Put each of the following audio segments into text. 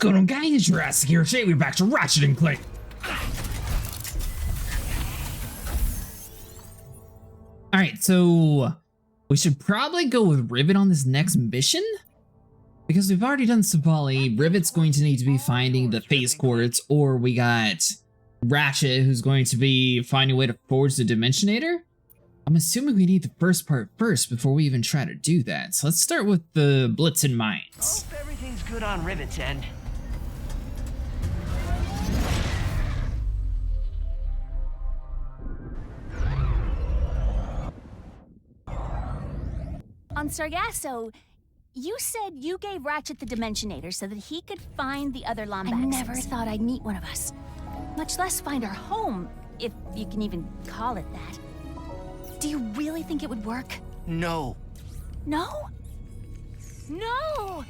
going on, guys? Jurassic here. Today we're back to Rachet Clank. Alright, so we should probably go with Rivet on this next mission. Because we've already done Sabali. Rivet's going to need to be finding the Phase Quartz, or we got Rachet, who's going to be finding a way to forge the Dimensionator. I'm assuming we need the first part first before we even try to do that. So let's start with the Blitzen Mines. Hope everything's good on Rivet's end. On Sargasso, you said you gave Rachet the Dimensionator so that he could find the other Lombaxes. I never thought I'd meet one of us. Much less find our home, if you can even call it that. Do you really think it would work? No. No? No!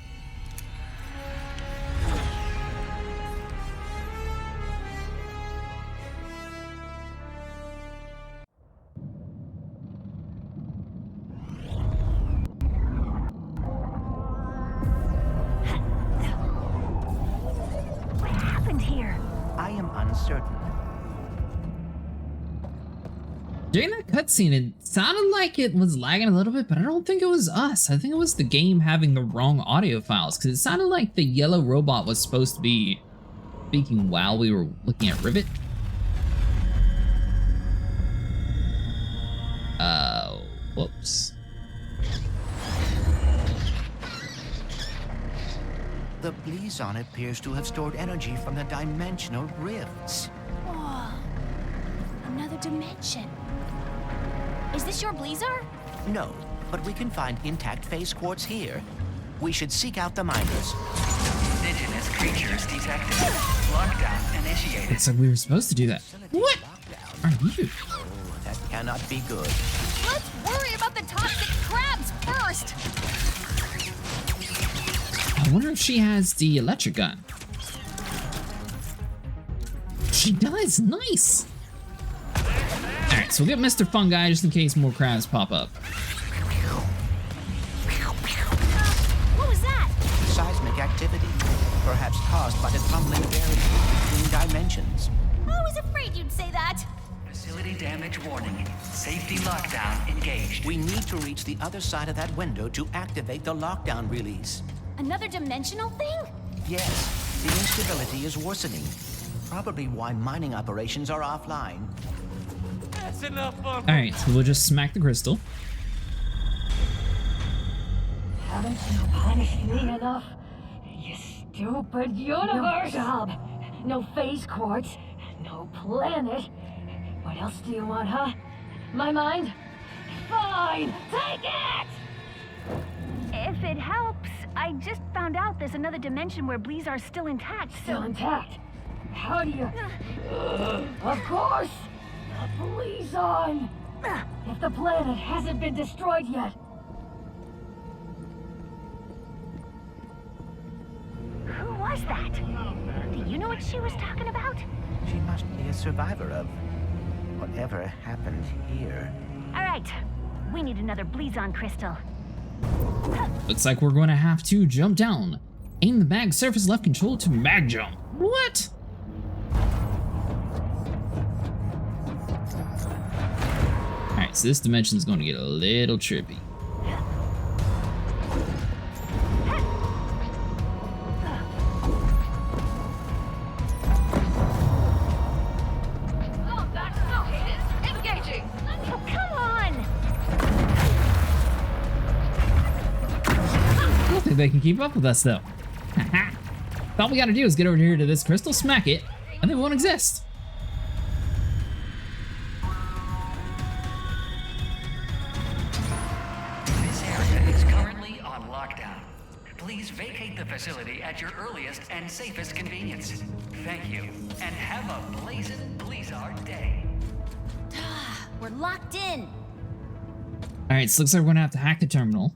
What happened here? I am uncertain. During that cutscene, it sounded like it was lagging a little bit, but I don't think it was us. I think it was the game having the wrong audio files, because it sounded like the yellow robot was supposed to be speaking while we were looking at Rivet. Whoops. The Blizar appears to have stored energy from the dimensional rifts. Whoa. Another dimension. Is this your Blizar? No, but we can find intact Phase Quartz here. We should seek out the miners. Indigenous creatures detected. Lockdown initiated. It's like we were supposed to do that. What are you? Oh, that cannot be good. Let's worry about the toxic crabs first! I wonder if she has the electric gun. She does, nice! Alright, so we'll get Mr. Fungi just in case more crabs pop up. What was that? Seismic activity, perhaps caused by the tumbling barrier between dimensions. I was afraid you'd say that. Facility damage warning. Safety lockdown engaged. We need to reach the other side of that window to activate the lockdown release. Another dimensional thing? Yes, the instability is worsening. Probably why mining operations are offline. That's enough fun. Alright, so we'll just smack the crystal. Haven't you punished me enough? You stupid universe! No job, no Phase Quartz, no planet. What else do you want, huh? My mind? Fine, take it! If it helps, I just found out there's another dimension where Blizar's still intact, Still intact. How do you... Of course! The Blizar! If the planet hasn't been destroyed yet. Who was that? Do you know what she was talking about? She must be a survivor of whatever happened here. All right, we need another Blizar crystal. Looks like we're going to have to jump down. Aim the mag surface left control to mag jump. What? Alright, so this dimension is going to get a little trippy. Oh, that's located! Engaging! Oh, come on! I don't think they can keep up with us, though. All we gotta do is get over here to this crystal, smack it, and they won't exist. This area is currently on lockdown. Please vacate the facility at your earliest and safest convenience. Thank you, and have a blazing Blizar day. We're locked in. Alright, so looks like we're gonna have to hack the terminal.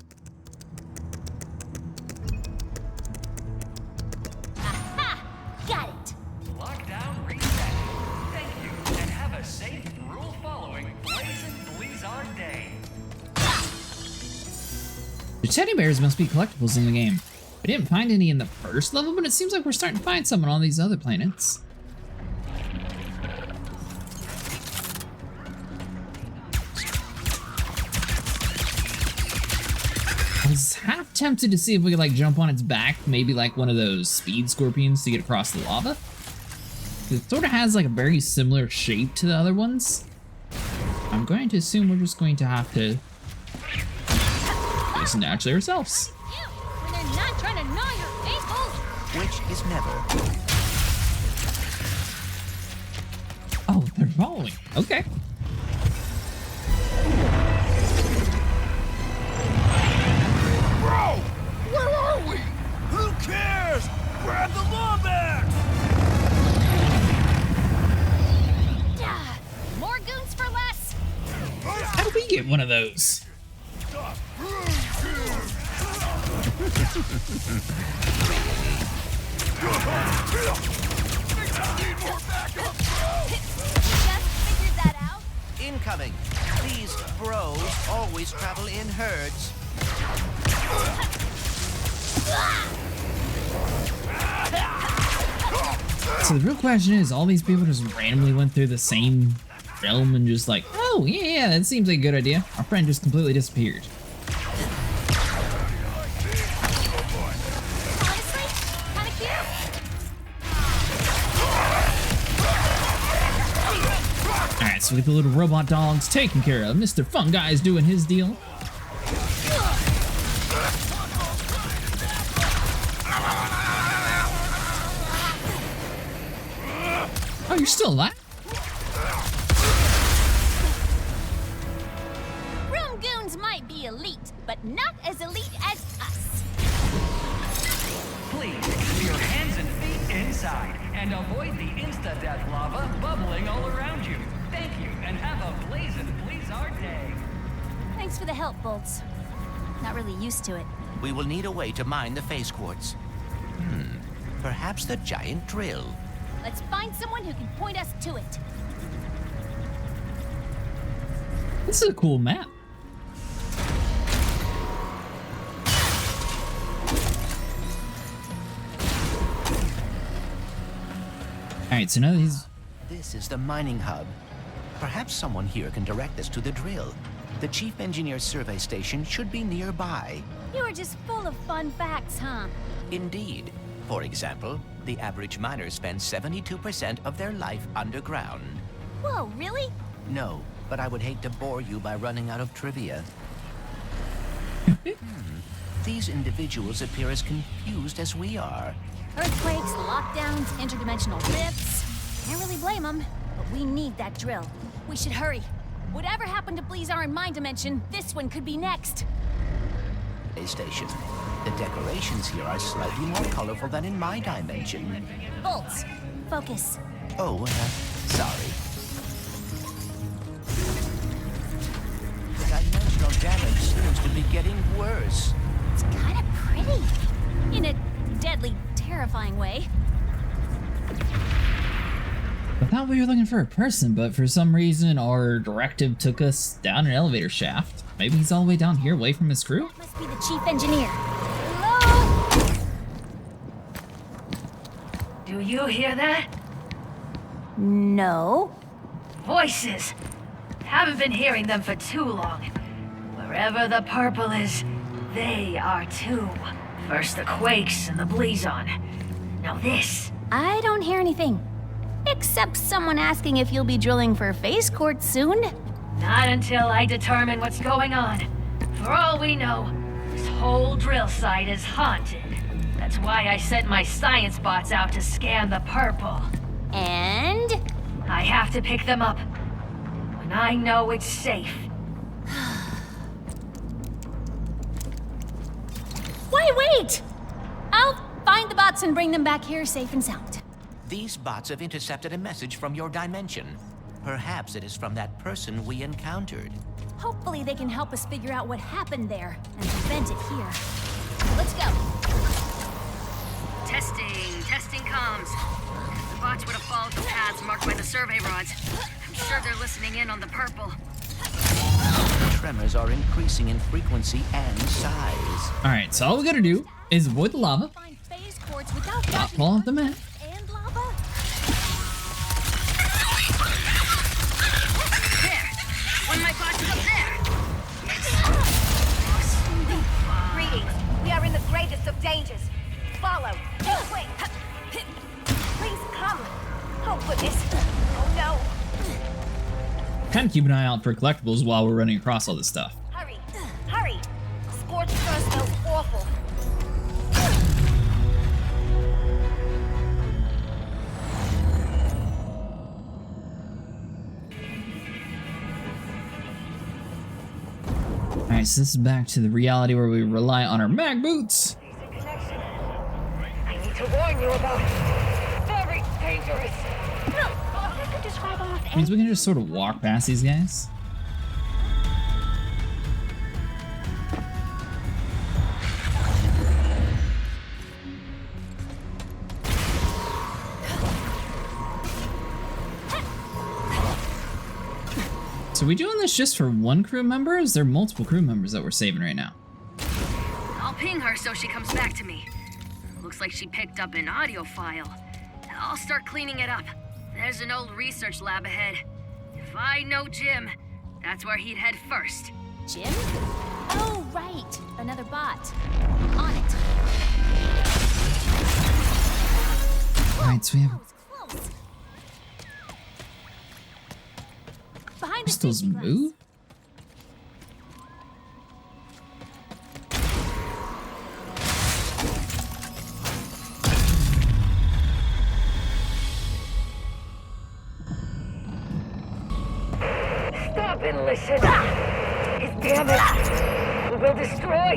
Aha! Got it. Lockdown reset. Thank you, and have a safe, rule-following, blazing Blizar day. The teddy bears must be collectibles in the game. We didn't find any in the first level, but it seems like we're starting to find some on all these other planets. I was half tempted to see if we could like jump on its back, maybe like one of those speed scorpions to get across the lava. It sort of has like a very similar shape to the other ones. I'm going to assume we're just going to have to do this naturally ourselves. When they're not trying to gnaw your ankles. Which is never. Oh, they're following. Okay. Bro! Where are we? Who cares? Grab the wombat! More goons for less. How do we get one of those? Just figured that out. Incoming. These bros always travel in herds. So the real question is, all these people just randomly went through the same realm and just like, oh yeah, that seems like a good idea. Our friend just completely disappeared. Honestly, kind of cute. Alright, so we get the little robot dogs taken care of. Mr. Fun Guy's doing his deal. Oh, you're still alive? Room goons might be elite, but not as elite as us. Please keep your hands and feet inside and avoid the insta-death lava bubbling all around you. Thank you, and have a blazing Blizar day. Thanks for the help, Bolts. Not really used to it. We will need a way to mine the phase quartz. Perhaps the giant drill. Let's find someone who can point us to it. This is a cool map. Alright, so now these... This is the mining hub. Perhaps someone here can direct us to the drill. The chief engineer's survey station should be nearby. You are just full of fun facts, huh? Indeed. For example, the average miner spends 72% of their life underground. Whoa, really? No, but I would hate to bore you by running out of trivia. These individuals appear as confused as we are. Earthquakes, lockdowns, interdimensional rifts. Can't really blame them, but we need that drill. We should hurry. Whatever happened to Blizar in my dimension, this one could be next. Station. The decorations here are slightly more colorful than in my dimension. Bolts, focus. Oh, sorry. The dimensional damage seems to be getting worse. It's kind of pretty. In a deadly, terrifying way. I thought we were looking for a person, but for some reason our directive took us down an elevator shaft. Maybe he's all the way down here away from his crew? Must be the chief engineer. Hello? Do you hear that? No. Voices. Haven't been hearing them for too long. Wherever the purple is, they are too. First the quakes and the Blizar. Now this. I don't hear anything. Except someone asking if you'll be drilling for Phase Quartz soon. Not until I determine what's going on. For all we know, this whole drill site is haunted. That's why I sent my science bots out to scan the purple. And? I have to pick them up when I know it's safe. Wait! I'll find the bots and bring them back here safe and sound. These bots have intercepted a message from your dimension. Perhaps it is from that person we encountered. Hopefully they can help us figure out what happened there and prevent it here. Let's go. Testing comms. The bots would have followed the paths marked by the survey rods. I'm sure they're listening in on the purple. tremors are increasing in frequency and size. Alright, so all we gotta do is avoid the lava. Find phase quartz without Not dodging fall off the map. and lava. There! One of my bots is up there! Greetings. We are in the greatest of dangers. Follow. Be quick. Please come. Oh, goodness. Oh, no. Kind of keep an eye out for collectibles while we're running across all this stuff. Hurry. Hurry. Scorched fur smells awful. Alright, so this is back to the reality where we rely on our mag boots. Connection. I need to warn you about very dangerous. I could describe almost Means we can just sort of walk past these guys. So are we doing this just for one crew member? Or is there multiple crew members that we're saving right now? I'll ping her so she comes back to me. Looks like she picked up an audio file. I'll start cleaning it up. There's an old research lab ahead. If I know Jim, that's where he'd head first. Jim? Oh, right. Another bot. On it. Alright, so we have That was close. Behind the crystals safety glass. move? Stop and listen. It's damaged. We will destroy.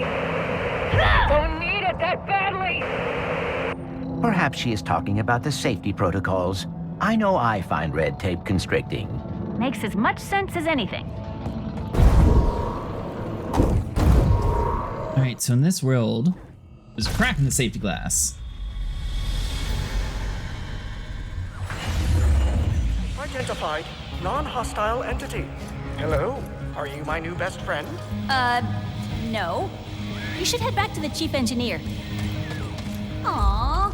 Don't need it that badly. Perhaps she is talking about the safety protocols. I know I find red tape constricting. Makes as much sense as anything. Alright, so in this world, there's a crack in the safety glass. Identified. Non-hostile entity. Hello? Are you my new best friend? No. You should head back to the chief engineer. Aww.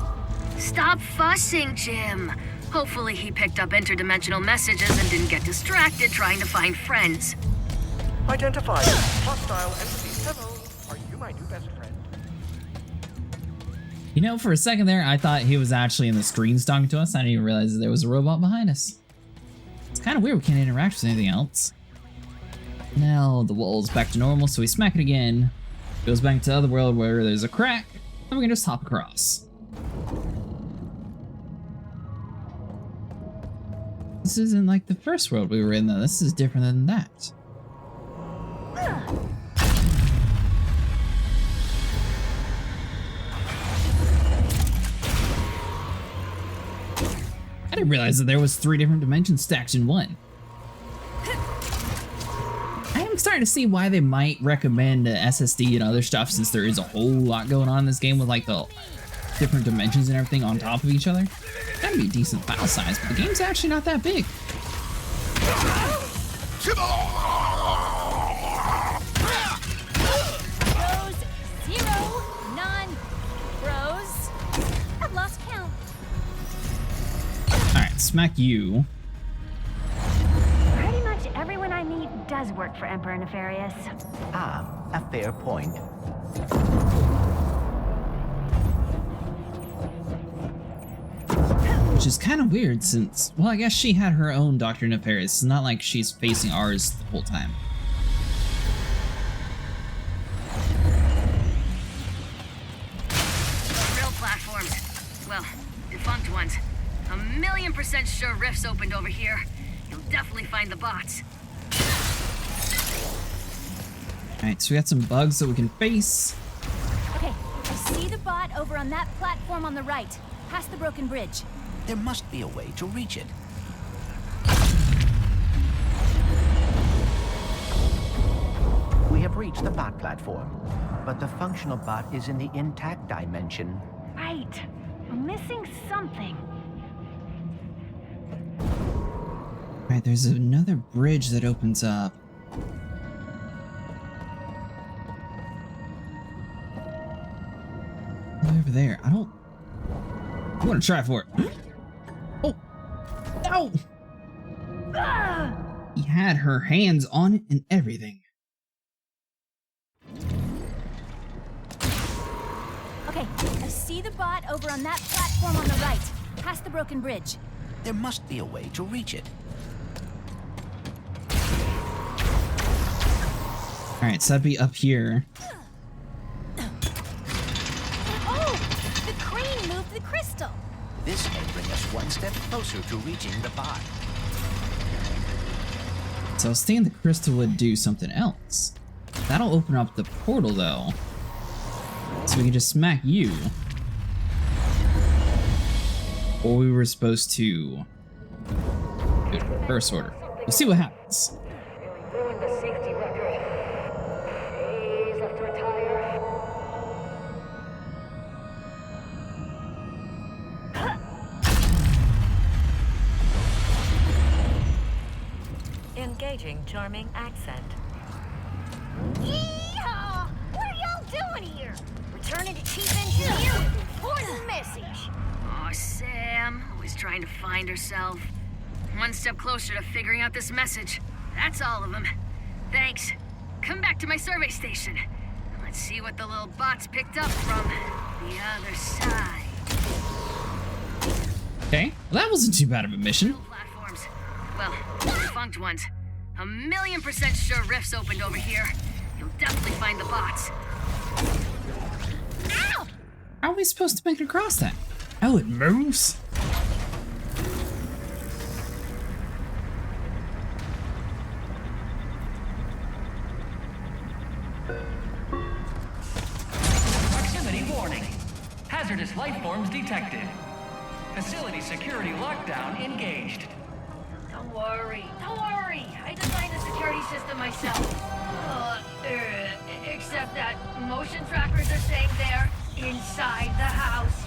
Stop fussing, Jim. Hopefully he picked up interdimensional messages and didn't get distracted trying to find friends. Identified. Hostile entity. Hello. Are you my new best friend? You know, for a second there, I thought he was actually in the screens talking to us. I didn't even realize that there was a robot behind us. It's kind of weird we can't interact with anything else. Now the wall's back to normal, so we smack it again. Goes back to the other world where there's a crack, and we can just hop across. This isn't like the first world we were in, though. This is different than that. I didn't realize that there was 3 different dimensions stacked in one. I am starting to see why they might recommend SSD and other stuff, since there is a whole lot going on in this game with like the different dimensions and everything on top of each other. That'd be a decent file size, but the game's actually not that big. Bros, 0, non-bros. I've lost count. Alright, smack you. Pretty much everyone I meet does work for Emperor Nefarious. Ah, a fair point. Which is kind of weird since, well, I guess she had her own Dr. Nefarious. It's not like she's facing ours the whole time. Real platforms. Well, defunct ones. 1,000,000% sure rifts opened over here. You'll definitely find the bots. Alright, so we got some bugs that we can face. Okay, I see the bot over on that platform on the right, past the broken bridge. There must be a way to reach it. We have reached the bot platform, but the functional bot is in the intact dimension. Right. I'm missing something. Alright, there's another bridge that opens up. over there. I want to try for it. Oh, no! He had her hands on it and everything. Okay, I see the bot over on that platform on the right, past the broken bridge. There must be a way to reach it. Alright, so that'd be up here. Oh! The crane moved the crystal! This may bring us one step closer to reaching the bot. So I was thinking the crystal would do something else. That'll open up the portal though. So we can just smack you. Or we were supposed to do it in reverse order. We'll see what happens. Ruined the safety record. Please have to retire. Engaging charming accent. Yeehaw! What are y'all doing here? Returning to Chief Engineer with an important message. Aw, Sam. Always trying to find herself. One step closer to figuring out this message. That's all of them. Thanks. Come back to my survey station. Let's see what the little bots picked up from the other side. Okay, well that wasn't too bad of a mission. Platforms. Well, defunct ones. 1,000,000% sure rifts opened over here. You'll definitely find the bots. Ow! How are we supposed to make it across that? Oh, it moves? Proximity warning. Hazardous life forms detected. Facility security lockdown engaged. Don't worry. I designed the security system myself. Except that motion trackers are saying they're inside the house.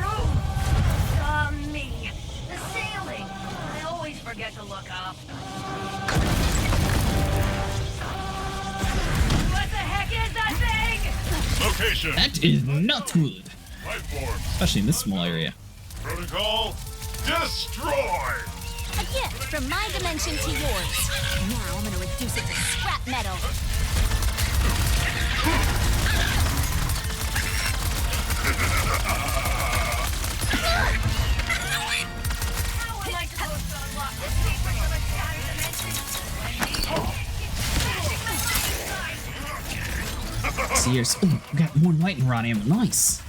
Room. Me. The ceiling. I always forget to look up. What the heck is that thing? Location. That is not good. Life forms. Especially in this small area. Protocol. Destroy. A gift from my dimension to yours. Now I'm gonna reduce it to scrap metal. How am I supposed to unlock the secret of a shattered dimension? See here's. Oh, we got more lightning rod ammo. Nice.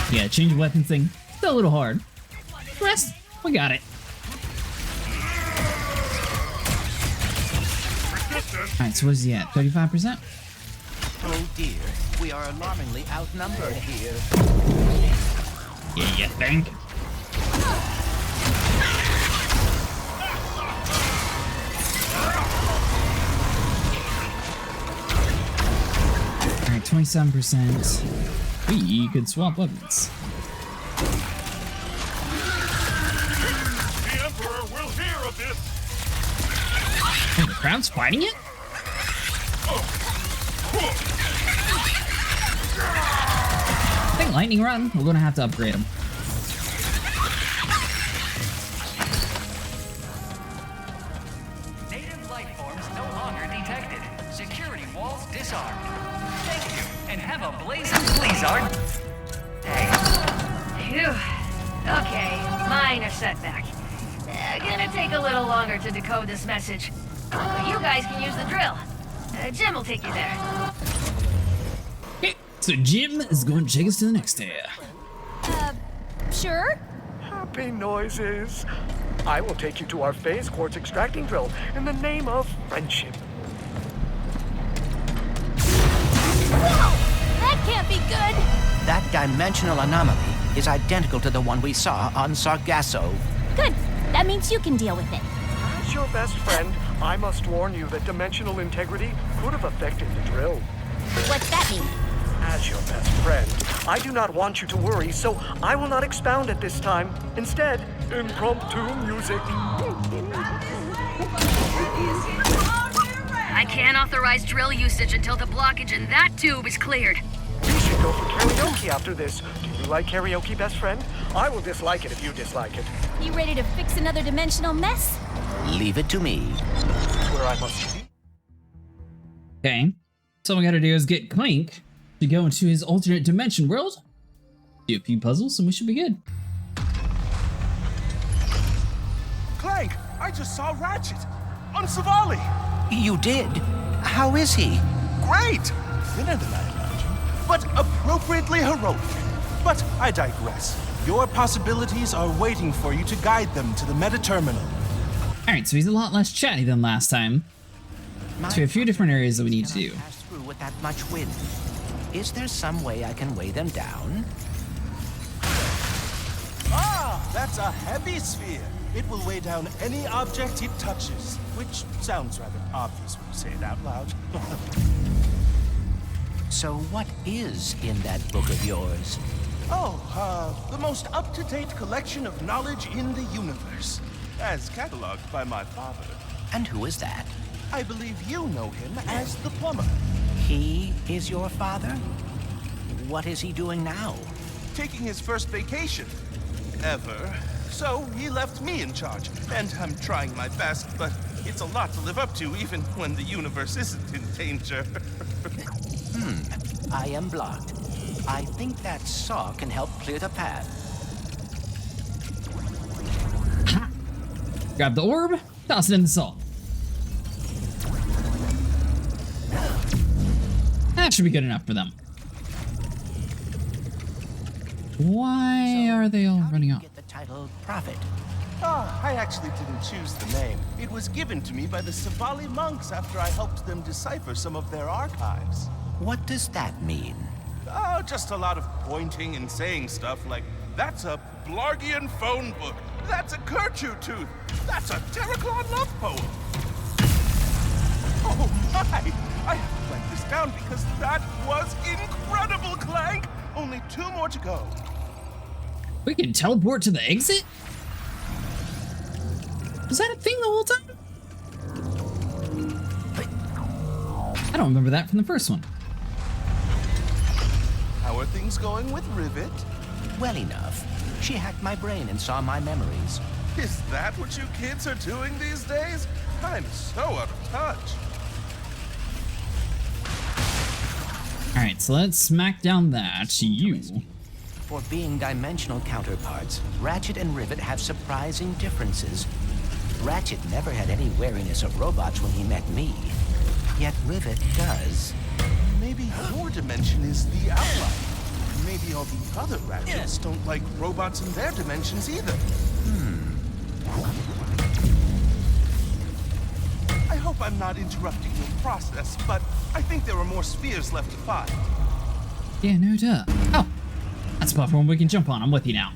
Yeah, change the weapon thing. Still a little hard. The rest, we got it. Alright, so what is he at? 35%? Oh dear, we are alarmingly outnumbered here. Yeah, you think? Alright, 27%. We could swap weapons. The Emperor will hear of this. Oh, the crowd's fighting it? I think lightning rod, we're gonna have to upgrade him. Native life forms no longer detected. Security walls disarmed. Thank you, and have a blazing Blizar day. Phew. Okay, minor setback. Gonna take a little longer to decode this message. But you guys can use the drill. Jim will take you there. Okay, so Jim is going to take us to the next area. Sure? Happy noises. I will take you to our Phase Quartz extracting drill in the name of friendship. Whoa! That can't be good! That dimensional anomaly is identical to the one we saw on Sargasso. Good. That means you can deal with it. As your best friend, I must warn you that dimensional integrity could have affected the drill. What's that mean? As your best friend, I do not want you to worry, so I will not expound at this time. Instead, impromptu music. I can't authorize drill usage until the blockage in that tube is cleared. We should go for karaoke after this. Do you like karaoke, best friend? I will dislike it if you dislike it. You ready to fix another dimensional mess? Leave it to me. Where I must be. Okay. So all we gotta do is get Clank to go into his alternate dimension world, do a few puzzles, and we should be good. Clank, I just saw Ratchet on Savali. You did? How is he? Great! Thinner than I imagined, but appropriately heroic. But I digress. Your possibilities are waiting for you to guide them to the meta-terminal. Alright, so he's a lot less chatty than last time. So we have a few different areas that we need to do. Pass through with that much wind. Is there some way I can weigh them down? Ah, that's a heavy sphere. It will weigh down any object it touches, which sounds rather obvious when you say it out loud. So what is in that book of yours? The most up-to-date collection of knowledge in the universe, as cataloged by my father. And who is that? I believe you know him as the plumber. He is your father? What is he doing now? Taking his first vacation. Ever. So he left me in charge, and I'm trying my best, but it's a lot to live up to even when the universe isn't in danger. I am blocked. I think that saw can help clear the path. Grab the orb, toss it in the saw. That should be good enough for them. Why are they all running off? Get the title Prophet. I actually didn't choose the name. It was given to me by the Savali monks after I helped them decipher some of their archives. What does that mean? Oh, just a lot of pointing and saying stuff like, that's a Blargian phone book, that's a Kerchu tooth, that's a Terraclon love poem. Oh my! I have to write this down because that was incredible, Clank! Only 2 more to go. We can teleport to the exit? Was that a thing the whole time? I don't remember that from the first one. How are things going with Rivet? Well enough. She hacked my brain and saw my memories. Is that what you kids are doing these days? I'm so out of touch. Alright, so let's smack down that. You. For being dimensional counterparts, Ratchet and Rivet have surprising differences. Ratchet never had any wariness of robots when he met me. Yet Rivet does. Maybe your dimension is the outlier. Maybe all the other Ratchets don't like robots in their dimensions either. I hope I'm not interrupting your process, but I think there are more spheres left to find. Yeah, no duh. Oh, that's a platform we can jump on. I'm with you now.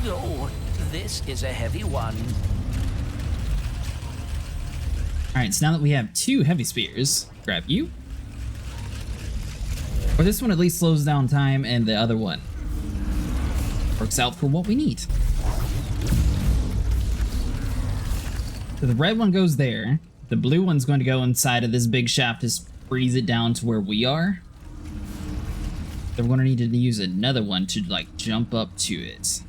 Oh, this is a heavy one. Alright, so now that we have 2 heavy spears, grab you. Or this one at least slows down time, and the other one works out for what we need. So the red one goes there. The blue one's going to go inside of this big shaft to freeze it down to where we are. Then we're going to need to use another one to, like, jump up to it.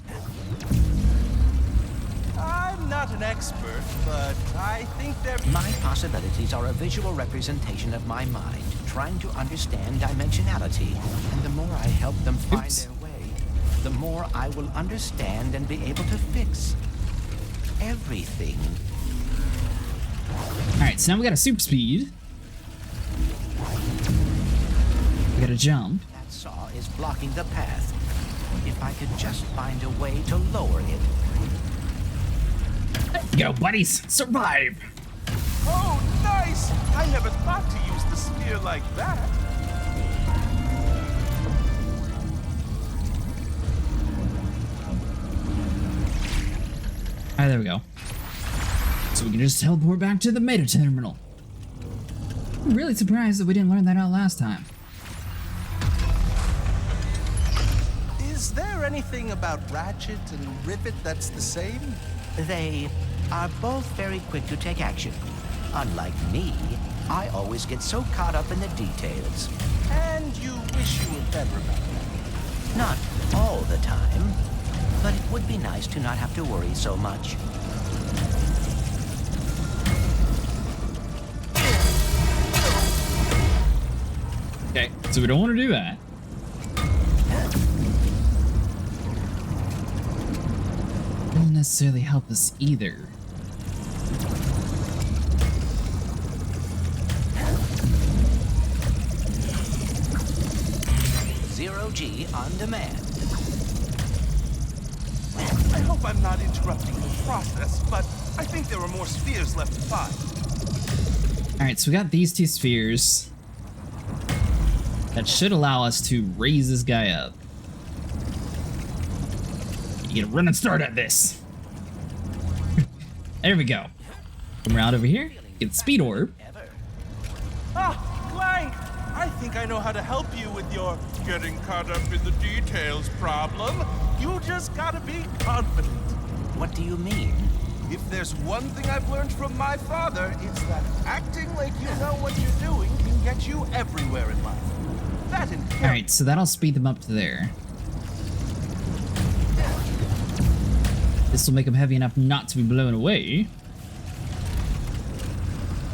I'm not an expert, but I think there... My possibilities are a visual representation of my mind, trying to understand dimensionality. And the more I help them find their way, the more I will understand and be able to fix everything. Alright, so now we got a super speed. We got a jump. That saw is blocking the path. If I could just find a way to lower it. Yo, buddies, survive! Oh, nice! I never thought to use the spear like that. Alright, there we go. So we can just teleport back to the meta terminal. I'm really surprised that we didn't learn that out last time. Is there anything about Ratchet and Rivet that's the same? They are both very quick to take action. Unlike me, I always get so caught up in the details. And you wish you were better about that. Not all the time, but it would be nice to not have to worry so much. Okay, so we don't want to do that. Doesn't necessarily help us either. Zero G on demand. I hope I'm not interrupting the process, but I think there are more spheres left to find. Alright, so we got these two spheres. That should allow us to raise this guy up. You get a run and start at this. There we go. Come around over here. Get the speed orb. Ah, Clank! I think I know how to help you with your getting caught up in the details problem. You just gotta be confident. What do you mean? If there's one thing I've learned from my father, it's that acting like you know what you're doing can get you everywhere in life. That and Alright, so that'll speed them up to there. This will make them heavy enough not to be blown away.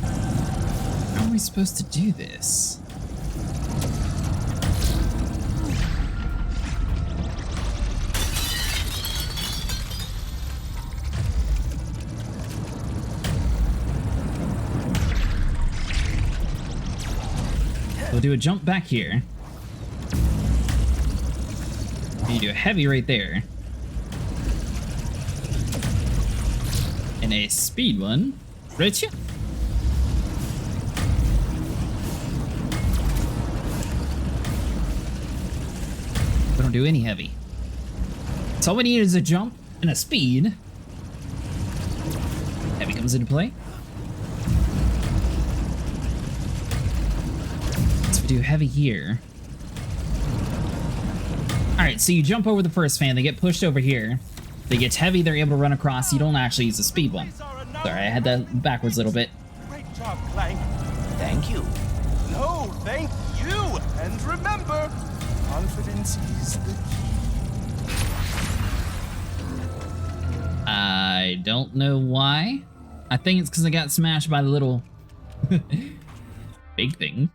How are we supposed to do this? We'll do a jump back here. You do a heavy right there. And a speed one right here. We don't do any heavy. So all we need is a jump and a speed. Heavy comes into play. Do heavy here. Alright, so you jump over the first fan, they get pushed over here. They get heavy, they're able to run across. You don't actually use the speed one. Sorry, I had that backwards a little bit. Great job, Clank. Thank you. No, thank you. And remember, confidence is the key. I don't know why. I think it's because I got smashed by the little big thing.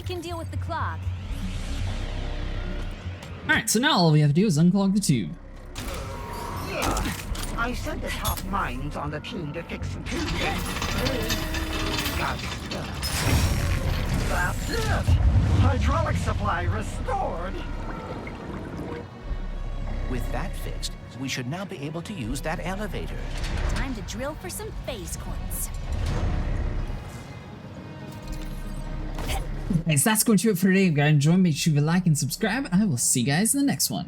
Can deal with the clock. Alright, so now all we have to do is unclog the tube. Yeah, I sent the top minds on the team to fix the tube. Got stuck. That's it! Hydraulic supply restored! With that fixed, we should now be able to use that elevator. Time to drill for some phase quartz. Guys, that's going to do it for today. If you guys enjoyed, make sure you like and subscribe. I will see you guys in the next one.